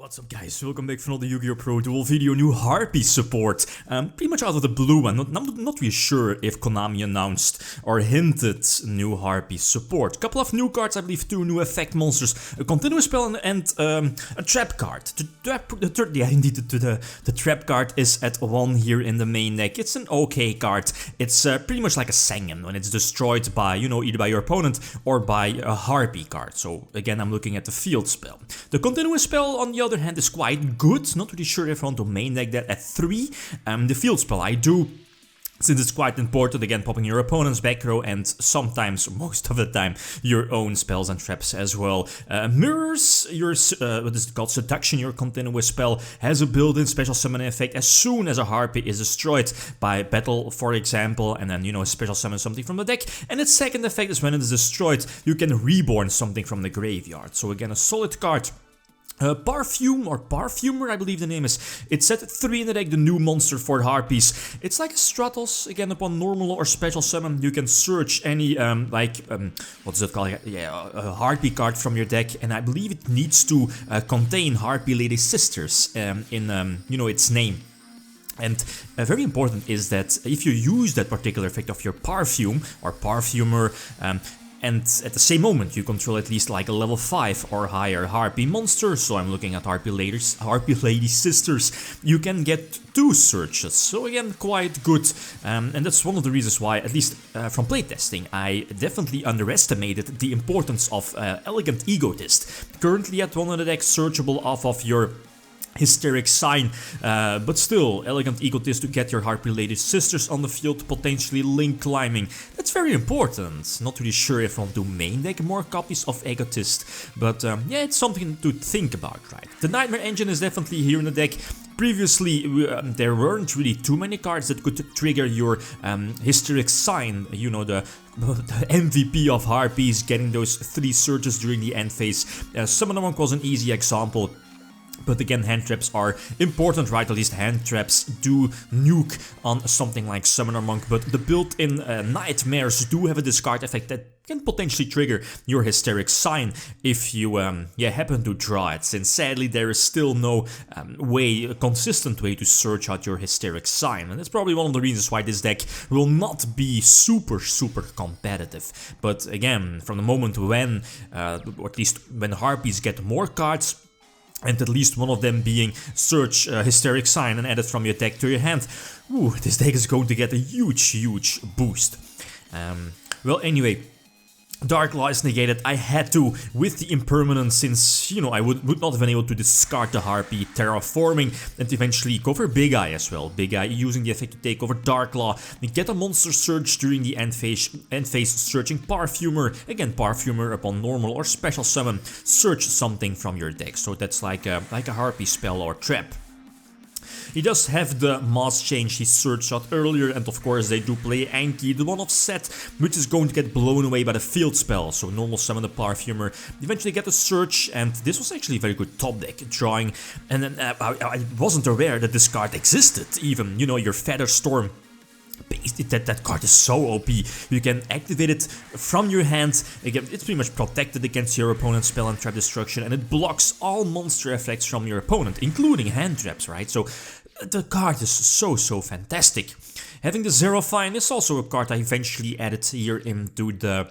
What's up guys, welcome back for another YgoPro dual video, new Harpie support. Pretty much out of the blue, I'm not really sure if Konami announced or hinted new Harpie support. Couple of new cards, I believe 2 new effect monsters, a continuous spell and a trap card. The trap card is at 1 here in the main deck. It's an okay card. It's pretty much like a Sangen when it's destroyed by, either by your opponent or by a Harpie card. So again, I'm looking at the field spell. The continuous spell on the other hand is quite good. Not really sure if I want to main deck that at 3. The field spell I do, since it's quite important, again popping your opponent's back row and sometimes, most of the time, your own spells and traps as well. Mirrors, your, what is it called, Seduction, your continuous spell, has a built-in special summon effect as soon as a Harpie is destroyed by battle, for example, and then, special summon something from the deck. And its second effect is when it is destroyed, you can reborn something from the graveyard. So again, a solid card. Parfume or Parfumer, I believe the name is. It's at 3 in the deck, the new monster for Harpies. It's like a Stratos, again upon normal or special summon you can search any what's it called? Yeah, a Harpie card from your deck, and I believe it needs to contain Harpie Lady Sisters in its name. And very important is that if you use that particular effect of your Parfume or Parfumer, and at the same moment you control at least like a level 5 or higher Harpie monster, so I'm looking at Harpie Lady Sisters, you can get 2 searches, so again quite good, and that's one of the reasons why, at least from playtesting, I definitely underestimated the importance of Elegant Egotist. Currently at 1 in the deck, searchable off of your Hysteric Sign, but still, Elegant Egotist to get your Harpie Lady Sisters on the field, potentially link climbing. That's very important. Not really sure if I want to main deck more copies of Egotist, but yeah, it's something to think about, right? The Nightmare Engine is definitely here in the deck. Previously, there weren't really too many cards that could trigger your Hysteric Sign, the MVP of Harpies, getting those 3 searches during the end phase. Summoner Monk was an easy example. But again, hand traps are important, right? At least hand traps do nuke on something like Summoner Monk, but the built-in nightmares do have a discard effect that can potentially trigger your Hysteric Sign if you happen to draw it, since sadly there is still no a consistent way to search out your Hysteric Sign, and that's probably one of the reasons why this deck will not be super competitive. But again, from the moment when, or at least when Harpies get more cards, and at least one of them being search Hysteric Sign and add it from your deck to your hand, this deck is going to get a huge boost. Well, anyway, Dark Law is negated. I had to with the impermanence, since, I would not have been able to discard the Harpie, terraforming, and eventually go for Big Eye as well. Big Eye using the effect to take over Dark Law, get a monster search during the end phase searching Parfumer. Again, Parfumer upon normal or special summon, search something from your deck. So that's like a Harpie spell or trap. He does have the Mass Change he searched out earlier, and of course they do play Anki, the one of set, which is going to get blown away by the field spell. So normal summon the Parfumer, eventually get a search, and this was actually a very good top deck drawing. And then I wasn't aware that this card existed even, your Feather Storm. That card is so OP. You can activate it from your hand. Again, it's pretty much protected against your opponent's spell and trap destruction, and it blocks all monster effects from your opponent, including hand traps, right? So the card is so fantastic. Having the Zerofine is also a card I eventually added here into the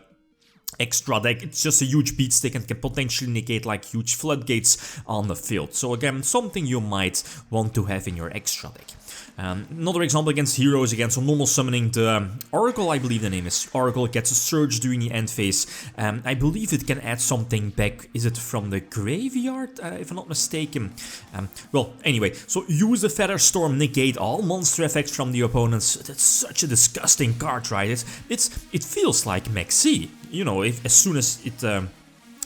extra deck. It's just a huge beatstick and can potentially negate like huge floodgates on the field. So again, something you might want to have in your extra deck. Another example against heroes, again, so normal summoning the Oracle, I believe the name is. Oracle gets a surge during the end phase. I believe it can add something back, is it from the graveyard, if I'm not mistaken? Well, anyway, so use the Feather Storm, negate all monster effects from the opponents. That's such a disgusting card, right? It feels like Maxi, as soon as it...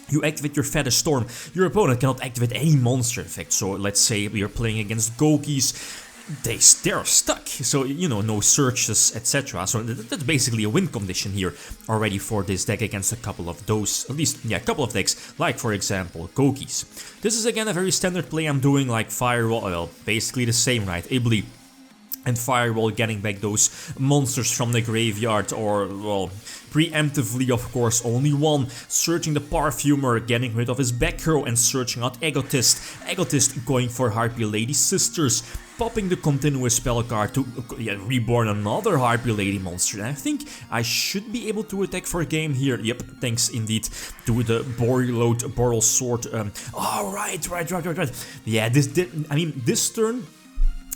you activate your Feather Storm, your opponent cannot activate any monster effect. So let's say we are playing against Gokis, they're stuck, so no searches, etc. So that's basically a win condition here already for this deck against a couple of those, at least, a couple of decks, like for example Gokis. This is again a very standard play I'm doing, like Firewall, well, basically the same, right? Ably and Firewall, getting back those monsters from the graveyard, or, well, Preemptively, of course, only one, searching the Parfumer, getting rid of his back row and searching out Egotist. Egotist going for Harpie Lady Sisters, popping the continuous spell card to reborn another Harpie Lady monster. And I think I should be able to attack for a game here. Yep, thanks indeed to the Boral Sword. Oh, right. Yeah, this turn,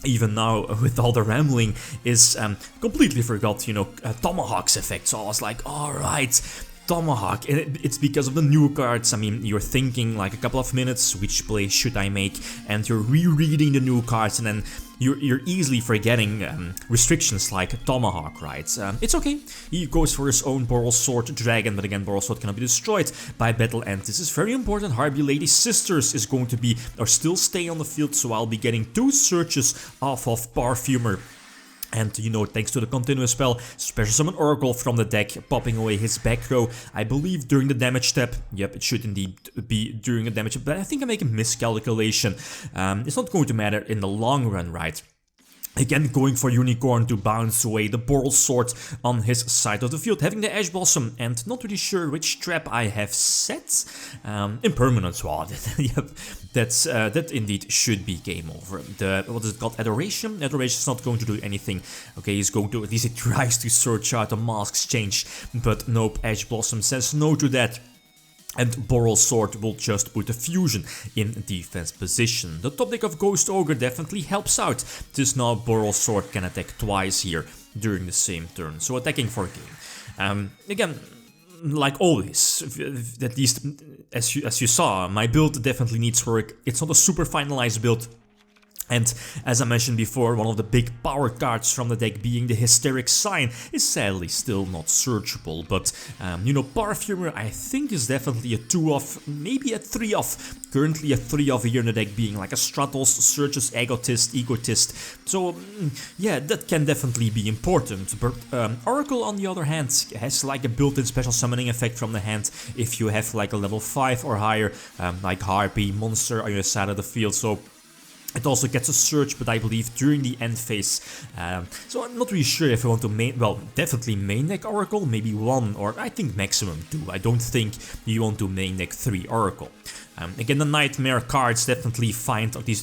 even now with all the rambling, is completely forgot, you know, Tomahawk's effect. So I was like, alright, Tomahawk. And it's because of the new cards. I mean, you're thinking like a couple of minutes, which play should I make, and you're rereading the new cards, and then you're easily forgetting restrictions like Tomahawk, right? It's okay. He goes for his own Boral Sword Dragon, but again, Boral Sword cannot be destroyed by battle, and this is very important. Harpie Lady Sisters is going to be, or still stay on the field, so I'll be getting 2 searches off of Parfumer. And, you know, thanks to the continuous spell, Special Summon Oracle from the deck, popping away his back row, I believe during the damage step. Yep, it should indeed be during a damage step, but I think I make a miscalculation. It's not going to matter in the long run, right? Again, going for Unicorn to bounce away the Boral Sword on his side of the field, having the Ash Blossom, and not really sure which trap I have set. Impermanence, well, yep, that indeed should be game over. What is it called? Adoration? Adoration is not going to do anything. Okay, he's going to, at least he tries to search out a Mask's Change, but nope, Ash Blossom says no to that. And Boral Sword will just put a fusion in defense position. The top deck of Ghost Ogre definitely helps out, since now Boral Sword can attack twice here during the same turn, so attacking for game. Again, like always, at least as you saw, my build definitely needs work. It's not a super finalized build. And as I mentioned before, one of the big power cards from the deck, being the Hysteric Sign, is sadly still not searchable. But, you know, Parfumer I think is definitely a 2-off, maybe a 3-off. Currently a 3-off here in the deck, being like a Stratos, Searches, Egotist. So, yeah, that can definitely be important. But Oracle, on the other hand, has like a built-in special summoning effect from the hand if you have like a level 5 or higher, like Harpie, monster on your side of the field. So it also gets a search, but I believe during the end phase. So I'm not really sure if I want to main, well, definitely main deck Oracle, maybe 1 or I think maximum 2. I don't think you want to main deck 3 Oracle. Again, the Nightmare cards definitely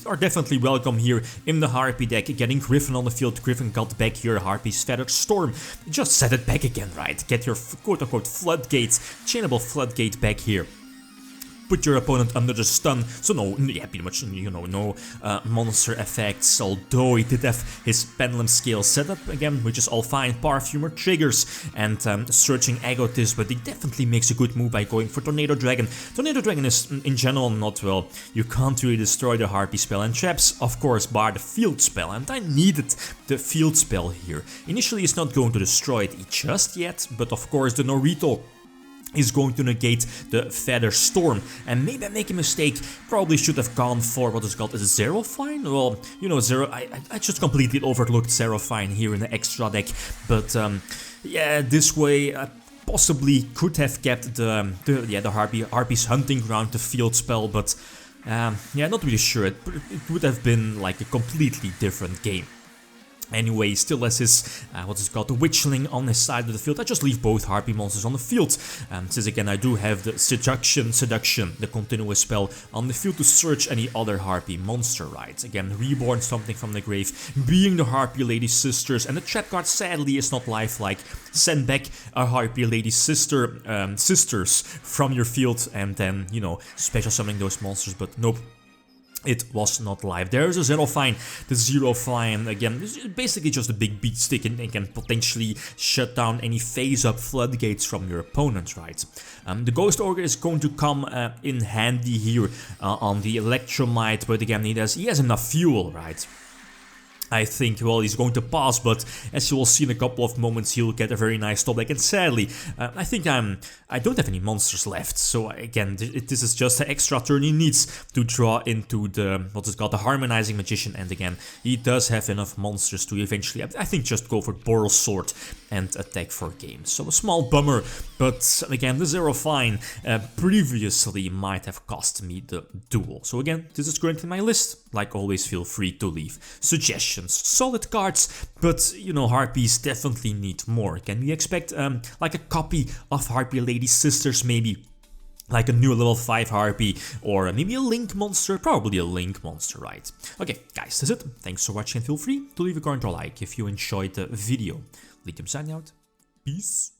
are definitely welcome here in the Harpie deck. Getting Griffin on the field, Griffin got back your Harpie's Feathered Storm. Just set it back again, right? Get your quote-unquote floodgates, chainable floodgate back here. Put your opponent under the stun, so pretty much, you know, no monster effects, although he did have his Pendulum Scale set up again, which is all fine. Parfumer triggers and searching Egotist, but he definitely makes a good move by going for Tornado Dragon. Tornado Dragon is, in general, not, well, you can't really destroy the Harpie spell and traps, of course, bar the field spell, and I needed the field spell here. Initially, it's not going to destroy it just yet, but of course, the Norito is going to negate the Feather Storm, and maybe I make a mistake. Probably should have gone for what is called a Zerofine. Well, you know, I just completely overlooked Zerofine here in the extra deck, but yeah, this way I possibly could have kept the Harpie's Hunting Ground, the field spell, but yeah, not really sure. It would have been like a completely different game. Anyway, still has his, what is called, the Witchling on his side of the field. I just leave both Harpie monsters on the field, since again I do have the Seduction, the continuous spell on the field to search any other Harpie monster, right? Again, reborn something from the grave, being the Harpie Lady Sisters, and the trap card sadly is not lifelike. Send back a Harpie Lady Sisters from your field, and then, you know, special summoning those monsters, but nope. It was not live. There's a Zerofine. The Zerofine, again, is basically just a big beat stick and can potentially shut down any phase-up floodgates from your opponent, right? The Ghost Ogre is going to come in handy here on the Electromite, but again, he has enough fuel, right? I think, well, he's going to pass, but as you will see in a couple of moments, he'll get a very nice top deck. And sadly, I think I don't have any monsters left. So again, this is just the extra turn he needs to draw into the, what is called, the Harmonizing Magician. And again, he does have enough monsters to eventually, I think, just go for Boral Sword and attack for game. So a small bummer, but again, the Zerofine previously might have cost me the duel. So again, this is currently my list. like always, feel free to leave suggestions. Solid cards, but you know, Harpies definitely need more. Can we expect like a copy of Harpie Lady Sisters, maybe? Like a new level 5 Harpie, or maybe a Link monster, probably a Link monster, right? Okay, guys, that's it. Thanks for watching and feel free to leave a comment or like if you enjoyed the video. Lithium signing out. Peace.